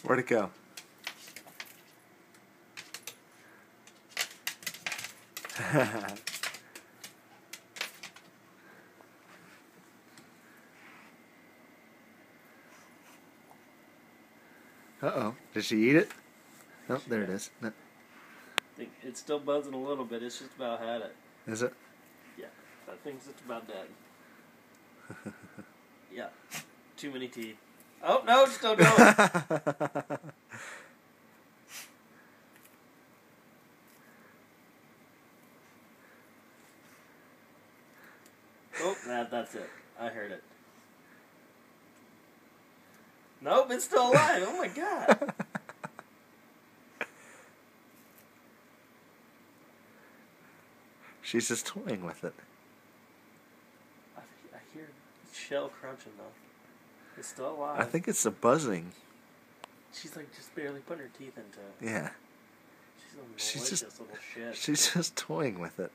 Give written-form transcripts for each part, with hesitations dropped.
Where'd it go? Uh-oh. Did she eat it? Oh, there it is. No. I think it's still buzzing a little bit. It's just about had it. Is it? Yeah. That thing's just about dead. Yeah. Too many teeth. Oh, no, it's still going. Oh, that's it. I heard it. Nope, it's still alive. Oh, my God. She's just toying with it. I hear shell crunching, though. It's still alive. I think it's the buzzing. She's like just barely putting her teeth into it. Yeah. She's a malicious little shit. She's just toying with it.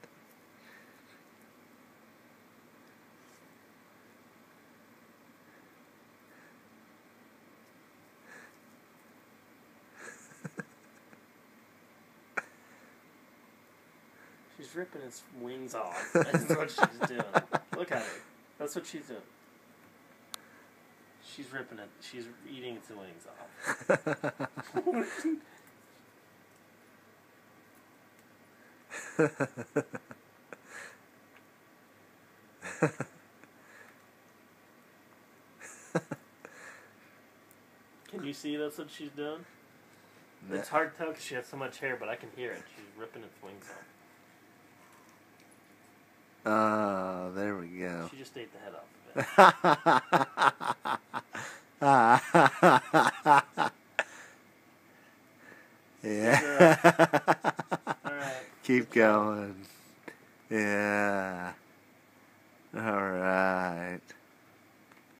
She's ripping its wings off. That's what she's doing. Look at her. That's what she's doing. She's ripping it. She's eating its wings off. Can you see that's what she's doing? No. It's hard to tell because she has so much hair, but I can hear it. She's ripping its wings off. Oh, there we go. She just ate the head off of it. Yeah. All right. Keep going. Yeah. All right.